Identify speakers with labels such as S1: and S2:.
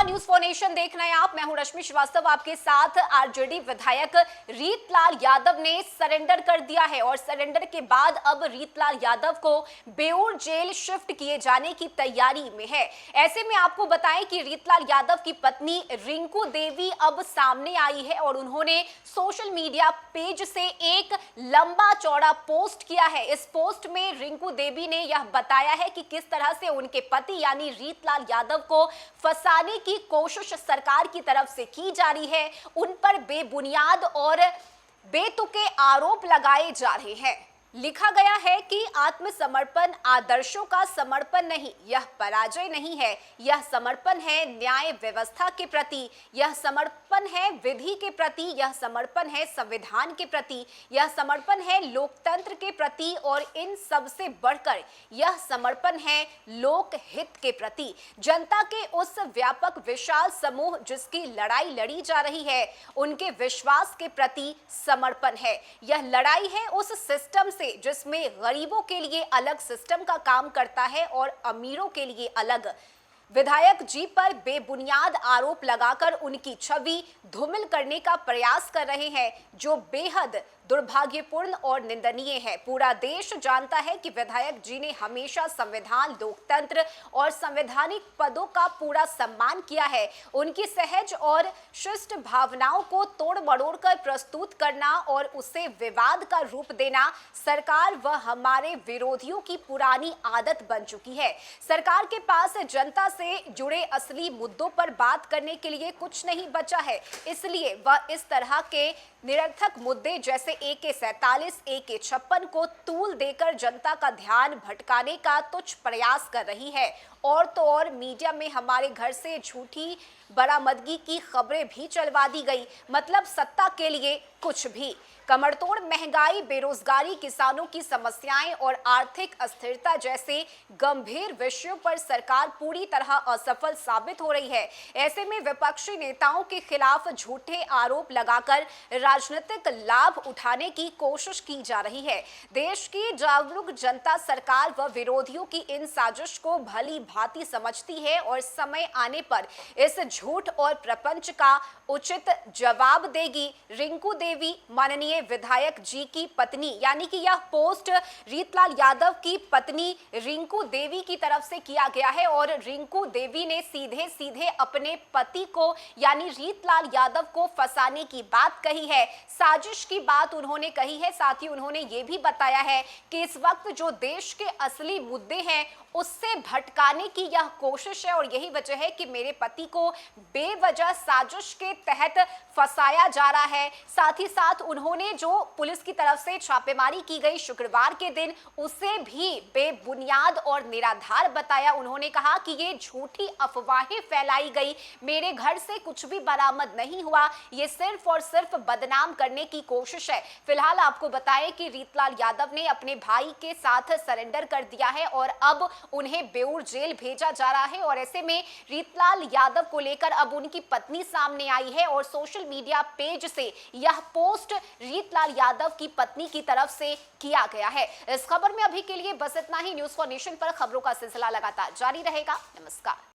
S1: News for nation देख रहे हैं आप। मैं हूं रश्मि श्रीवास्तव आपके साथ। आरजेडी विधायक रीतलाल यादव ने सरेंडर कर दिया है और सरेंडर के बाद अब रीतलाल यादव को बेऊर जेल शिफ्ट किए जाने की तैयारी में है। ऐसे में आपको बताएं कि रीतलाल यादव की पत्नी रिंकू देवी अब सामने आई है और उन्होंने सोशल मीडिया पेज से एक लंबा चौड़ा पोस्ट किया है। इस पोस्ट में रिंकू देवी ने यह बताया है कि किस तरह से उनके पति यानी रीतलाल यादव को फंसाने की कोशिश सरकार की तरफ से की जा रही है। उन पर बेबुनियाद और बेतुके आरोप लगाए जा रहे हैं। लिखा गया है कि आत्मसमर्पण आदर्शों का समर्पण नहीं, यह पराजय नहीं है, यह समर्पण है न्याय व्यवस्था के प्रति, यह समर्पण है विधि के प्रति, यह समर्पण है संविधान के प्रति, यह समर्पण है लोकतंत्र के प्रति और इन सब से बढ़कर यह समर्पण है लोक हित के प्रति। जनता के उस व्यापक विशाल समूह जिसकी लड़ाई लड़ी जा रही है, उनके विश्वास के प्रति समर्पण है। यह लड़ाई है उस सिस्टम से जिसमें गरीबों के लिए अलग सिस्टम का काम करता है और अमीरों के लिए अलग। विधायक जी पर बेबुनियाद आरोप लगाकर उनकी छवि धूमिल करने का प्रयास कर रहे हैं, जो बेहद दुर्भाग्यपूर्ण और निंदनीय है। पूरा देश जानता है कि विधायक जी ने हमेशा संविधान, लोकतंत्र और संवैधानिक पदों का पूरा सम्मान किया है। उनकी सहज और शिष्ट भावनाओं को तोड़ मरोड़ कर प्रस्तुत करना और उसे विवाद का रूप देना सरकार व हमारे विरोधियों की पुरानी आदत बन चुकी है। सरकार के पास जनता से जुड़े असली मुद्दों पर बात करने के लिए कुछ नहीं बचा है, इसलिए वह इस तरह के निरर्थक मुद्दे जैसे AK-47, AK-56 को तूल देकर जनता का ध्यान भटकाने का तुच्छ प्रयास कर रही है। और तो और मीडिया में हमारे घर से झूठी बरामदगी की खबरें भी चलवा दी गई, मतलब सत्ता के लिए कुछ भी। कमरतोड़ महंगाई, बेरोजगारी, किसानों की समस्याएं और आर्थिक अस्थिरता जैसे गंभीर विषयों पर सरकार पूरी तरह असफल साबित हो रही है। ऐसे में विपक्षी नेताओं के खिलाफ झूठे आरोप लगाकर राजनीतिक लाभ उठाने की कोशिश की जा रही है। देश की जागरूक जनता सरकार व विरोधियों की इन साजिश को भली भांति समझती है और समय आने पर इस झूठ और प्रपंच का उचित जवाब देगी। रिंकू देवी माननीय विधायक जी की पत्नी, यानी कि यह पोस्ट रीतलाल यादव की पत्नी रिंकू देवी की तरफ से किया गया है और रिंकू देवी ने सीधे सीधे अपने पति को यानी रीतलाल यादव को फंसाने की बात कही है, साजिश की बात उन्होंने कही है। साथ ही उन्होंने ये भी बताया है कि इस वक्त जो देश के असली मुद्दे हैं उससे भटकाने की यह कोशिश है और यही वजह है कि मेरे पति को बेवजह साजिश के तहत फंसाया जा रहा है। साथ ही साथ उन्होंने जो पुलिस की तरफ से छापेमारी की गई शुक्रवार के दिन, उसे भी बेबुनियाद और निराधार बताया। उन्होंने कहा कि ये झूठी अफवाहें फैलाई गई, मेरे घर से कुछ भी बरामद नहीं हुआ, ये सिर्फ और सिर्फ बदनाम करने की कोशिश है। फिलहाल आपको बताएं कि रीतलाल यादव ने अपने भाई के साथ सरेंडर कर दिया है और अब उन्हें बेऊर जेल भेजा जा रहा है। और ऐसे में रीतलाल यादव को लेकर अब उनकी पत्नी सामने आई है और सोशल मीडिया पेज से यह पोस्ट रीतलाल यादव की पत्नी की तरफ से किया गया है। इस खबर में अभी के लिए बस इतना ही। न्यूज़ फॉर नेशन पर खबरों का सिलसिला लगातार जारी रहेगा। नमस्कार।